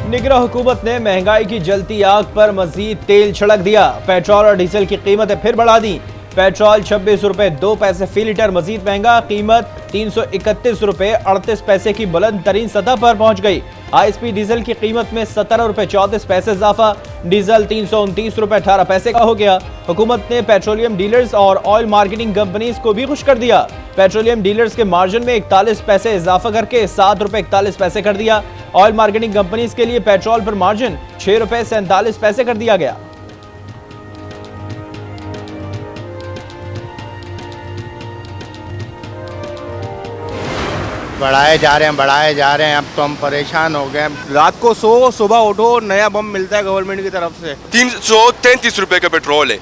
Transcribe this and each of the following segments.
निगरान हुकूमत ने महंगाई की जलती आग पर मजीद तेल छिड़क दिया। पेट्रोल और डीजल की कीमतें फिर बढ़ा दी। पेट्रोल 26 रुपए 2 पैसे फी लीटर मजीद महंगा, कीमत 331 रुपए 38 पैसे की बुलंद तरीन सतह पर पहुंच गई। हाई स्पीड डीजल की कीमत में 17 रुपए 34 पैसे इजाफा, डीजल 329 रुपए 18 पैसे का हो गया। हुकूमत ने पेट्रोलियम डीलर्स और ऑयल मार्केटिंग कंपनीज को भी खुश कर दिया। पेट्रोलियम डीलर्स के मार्जिन में 41 पैसे इजाफा करके 7 रुपए 41 पैसे कर दिया। ऑयल मार्केटिंग कंपनीज के लिए पेट्रोल पर मार्जिन 6 रुपए 47 पैसे कर दिया गया। बढ़ाए जा रहे हैं। अब तो हम परेशान हो गए। रात को सो, सुबह उठो, नया बम मिलता है गवर्नमेंट की तरफ से। 333 रुपए का पेट्रोल है,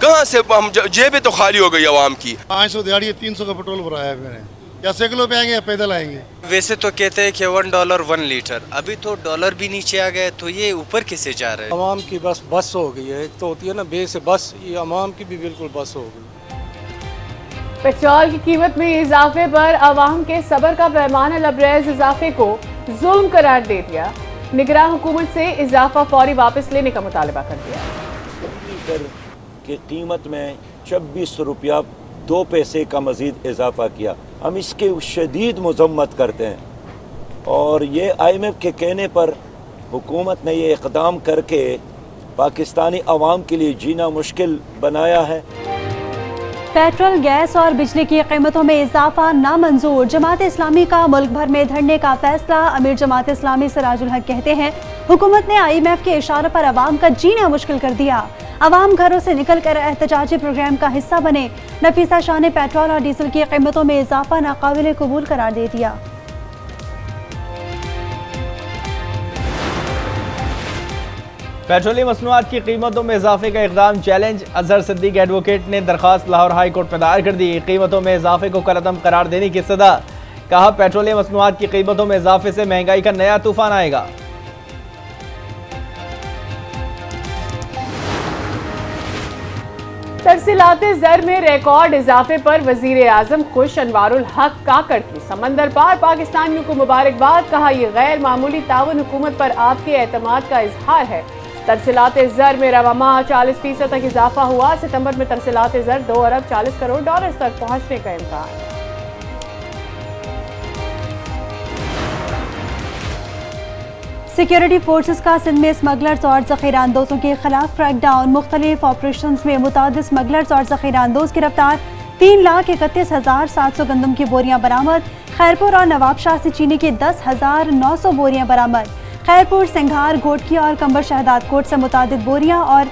कहाँ से हम जेबें तो खाली हो गई आवाम की। 500 दिहाड़ी 300 का पेट्रोल भराया है मैंने। या साइकिलों पे आएंगे या पैदल आएंगे। वैसे तो कहते हैं कि $1 1 लीटर, अभी तो डॉलर भी नीचे आ गए, तो ये ऊपर किसे जा रहा है? अवाम की बस हो गई है। एक तो होती है ना बे से बस, ये अवाम की भी बिल्कुल बस हो गई। पेट्रोल की कीमत में इजाफे पर अवाम के सब्र का पैमाना लबरेज इजाफे को जुल्म करार दे दिया। निगरान हुकूमत से इजाफा फौरी वापस लेने का मुतालबा कर दिया। लीटर की कीमत में 26 रुपया 2 पैसे का मजीद इजाफा किया। हम इसके शदीद मजम्मत करते हैं और ये IMF के कहने पर हुकूमत ने ये इक़दाम करके पाकिस्तानी अवाम के लिए जीना मुश्किल बनाया है। पेट्रोल, गैस और बिजली की कीमतों में इजाफा नामंजूर। जमात इस्लामी का मुल्क भर में धरने का फैसला। अमीर जमात इस्लामी सिराजुल हक कहते हैं हुकूमत ने IMF के इशारे पर अवाम का जीना मुश्किल कर दिया। अवाम घरों से निकल कर एहतजाजी प्रोग्राम का हिस्सा बने। नफीसा शाह ने पेट्रोल और डीजल की कीमतों में इजाफा नाकाबिले कबूल करार दे दिया। पेट्रोलियम मसनूआत की कीमतों में इजाफे का इक़दाम चैलेंज। अजहर सिद्दीक एडवोकेट ने दरखास्त लाहौर हाई कोर्ट में दायर कर दी। कीमतों में इजाफे को कलअदम करार देने की सदा। कहा पेट्रोलियम मसनूआत की कीमतों में इजाफे से महंगाई का नया तूफान आएगा। तरसीलाते ज़र में रिकॉर्ड इजाफे पर वजीर आजम खुश। अनवारुल हक काकड़ की समंदर पार पाकिस्तानियों को मुबारकबाद। कहा यह गैर मामूली ताउन हुकूमत पर आपके एतमाद का इजहार है। तरसीलाते ज़र में रवा माह 40% तक इजाफा हुआ। सितंबर में तरसीलाते ज़र $2 अरब 40 करोड़ तक पहुंचने का इम्कान। सिक्योरिटी फोर्सेस का सिंध में स्मगलर्स और जखीरा अंदोजों के खिलाफ क्रैकडाउन। मुख्तलिफ ऑपरेशन में मुतादिद स्मगलर्स और जखीरा अंदोज गिरफ्तार। 3,31,700 गंदम की बोरियां बरामद। खैरपुर और नवाबशाह से चीनी की 10,900 बोरियां बरामद। खैरपुर, सिंघार, घोटकी और कंबर शहदाद कोट से मुतादिद बोरियां और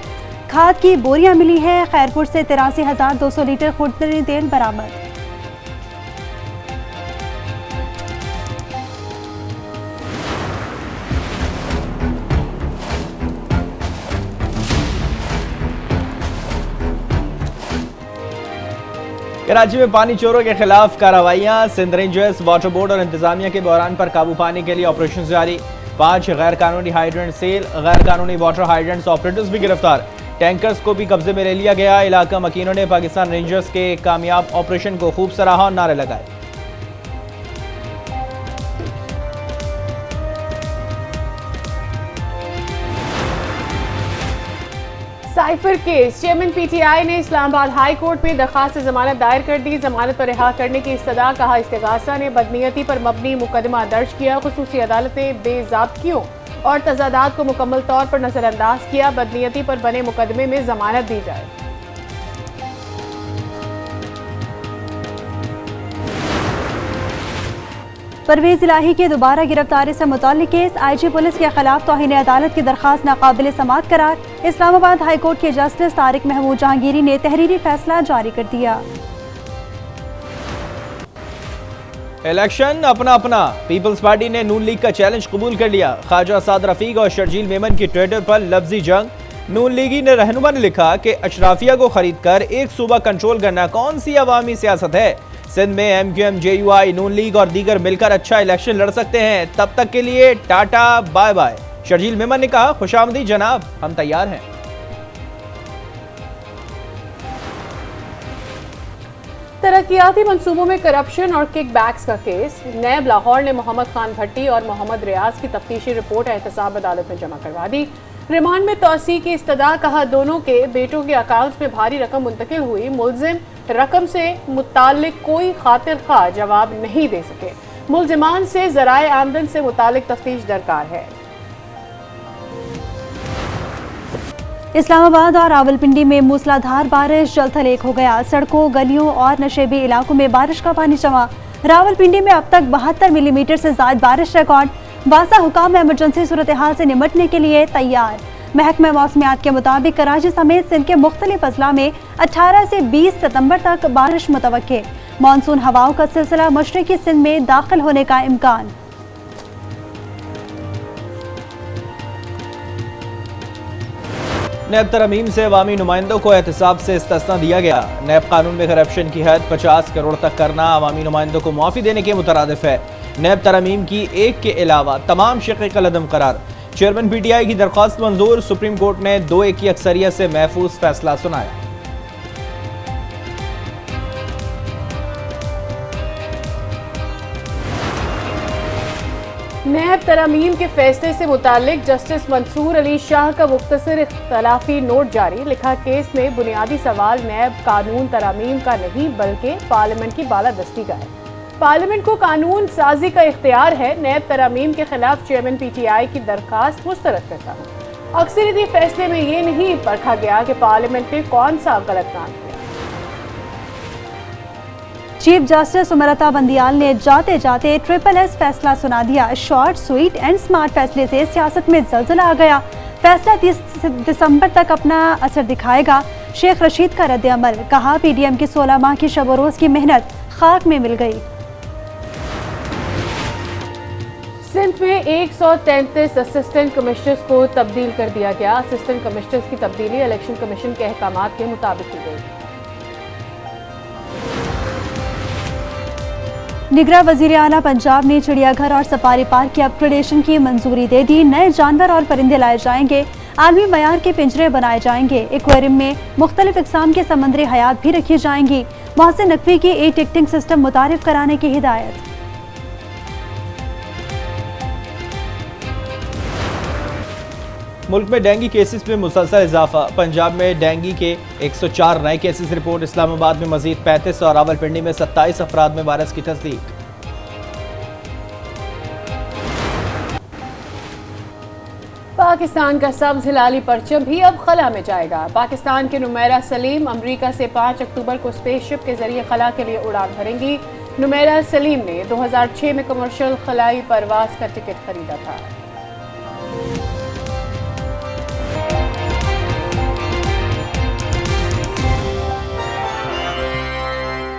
खाद की बोरियां मिली है। खैरपुर से 83,200 लीटर खुर्दनी तेल बरामद। कराची में पानी चोरों के खिलाफ कार्रवाइयां। सिंध रेंजर्स, वाटर बोर्ड और इंतजामिया के बहरान पर काबू पाने के लिए ऑपरेशन जारी। 5 गैर कानूनी हाइड्रेंट सेल, गैर कानूनी वाटर हाइड्रेंट्स ऑपरेटर्स भी गिरफ्तार। टैंकर्स को भी कब्जे में ले लिया गया। इलाका मकीनों ने पाकिस्तान रेंजर्स के कामयाब ऑपरेशन को खूब सराहा और नारे लगाए। Cipher case. चेयरमैन PTI ने इस्लामाबाद हाई कोर्ट में दरखास्त जमानत दायर कर दी। जमानत पर रिहा करने की इस्तदा। कहा इस्तिगासा ने बदनीयती पर मबनी मुकदमा दर्ज किया। खुसूसी अदालत ने बेज़ाब्तियों और तजादात को मुकम्मल तौर पर नजरअंदाज किया। बदनीयती पर बने मुकदमे में जमानत दी जाए। परवेज इलाही के दोबारा गिरफ्तारी से मुताल्लिक केस। IG पुलिस के खिलाफ तौहीन अदालत की दरखास्त नाकाबिल समाअत करार। इस्लामाबाद हाई कोर्ट के जस्टिस तारिक महमूद जहांगीरी ने तहरीरी फैसला जारी कर दिया। इलेक्शन अपना अपना। पीपल्स पार्टी ने नून लीग का चैलेंज कबूल कर लिया। ख्वाजा साद रफीक और शर्जील मेमन की ट्विटर पर लफ्जी जंग। नून लीगी ने रहनुमा ने लिखा कि अशराफिया को खरीद कर एक सूबा कंट्रोल करना कौन सी अवामी सियासत है। सिंध में MQM, JUI, नून लीग और दीगर मिलकर अच्छा इलेक्शन लड़ सकते हैं। तब तक के लिए टाटा बाय बाय। शर्जील मेमन ने कहा खुशामदी जनाब, हम तैयार हैं। तरक्याती मंसूबों में करप्शन और किकबैक्स का केस। नैब लाहौर ने मोहम्मद खान भट्टी और मोहम्मद रियाज की तफ्तीशी रिपोर्ट एहतसाब अदालत में जमा करवा दी। रिमांड में तौसी की इस्तदा, कहा दोनों के बेटों के अकाउंट्स में भारी रकम मुंतकिल हुई। मुलजिम रकम से मुतालिक कोई खातिर खा जवाब नहीं दे सके। मुलजिमान से ज़राए आमदन से मुतालिक तफ्तीश दरकार है। इस्लामाबाद और रावलपिंडी में मूसलाधार बारिश, जल थल हो गया। सड़कों, गलियों और नशेबी इलाकों में बारिश का पानी जमा। रावलपिंडी में अब तक 72 मिलीमीटर से ज्यादा बारिश रिकॉर्ड। वासा हुकाम इमरजेंसी सूरत हाल से निमटने के लिए तैयार। महकमा मौसमियात के मुताबिक कराची समेत सिंध के मुख्तलिफ अजला में 18 से 20 सितंबर तक बारिश मुतवक्के। मानसून हवाओं का सिलसिला मशरकी सिंध में दाखिल होने का इम्कान। नैब तरमीम से अवामी नुमाइंदों को एहतसाब से इस्तिस्ना दिया गया। नैब कानून में करप्शन की हद 50 करोड़ तक करना अवामी नुमाइंदों को मुआफ़ी देने के मुतरादिफ है। नैब तरमीम की एक के अलावा तमाम शक़ीक़ अलअदम करार। चेयरमैन PTI की दरख्वास्त मंजूर। सुप्रीम कोर्ट ने 2-1 की अक्सरियत से महफूज फैसला सुनाया। नैब तरमीम के फैसले से मुतालिक जस्टिस मंसूर अली शाह का मुख्तसर इख्तलाफी नोट जारी। लिखा, केस में बुनियादी सवाल नैब कानून तरमीम का नहीं बल्कि पार्लियामेंट की बालादस्ती का है। पार्लियामेंट को कानून साजी का इख्तियार है। नैब तरमीम के खिलाफ चेयरमैन PTI की दरखास्त मुस्तरद करता हूँ। अक्सरियती फैसले में ये नहीं परखा गया कि पार्लियामेंट ने कौन सा गलत काम किया। चीफ जस्टिस उमरता बंदियाल ने जाते जाते SSS फैसला सुना दिया। शॉर्ट, स्वीट एंड स्मार्ट फैसले से सियासत में जल्जला आ गया। फैसला 30 दिसंबर तक अपना असर दिखाएगा। शेख रशीद का रद्द अमल, कहा PDM की 16 माह की शब रोज की मेहनत खाक में मिल गई। सिंध में 133 असिस्टेंट कमिश्नर्स को तब्दील कर दिया गया। असिस्टेंट कमिश्नर्स की तब्दीली इलेक्शन कमीशन के अहकामात के मुताबिक की गई। निगरान वजीर आला पंजाब ने चिड़ियाघर और सफारी पार्क की अपग्रेडेशन की मंजूरी दे दी। नए जानवर और परिंदे लाए जाएंगे। आलमी मयार के पिंजरे बनाए जाएंगे। एक्वेरियम में मुख्तलिफ इकसाम के समुद्री हयात भी रखी जाएंगी। मोहसिन नकवी की टिकटिंग सिस्टम मुतारिफ कराने की हिदायत। मुल्क में डेंगू केसेस में मुसलसल इजाफा। पंजाब में डेंगू के 104 नए केसेस रिपोर्ट। इस्लामाबाद में मजीद 35 और रावलपिंडी में 27 अफराद में वायरस की तस्दीक। पाकिस्तान का सब्ज हिलाली परचम भी अब खला में जाएगा। पाकिस्तान के नुमैरा सलीम अमेरिका से 5 अक्टूबर को स्पेसशिप के जरिए खला के लिए उड़ान भरेंगी। नुमैरा सलीम ने 2006 में कमर्शियल खलाई परवाज का टिकट खरीदा था।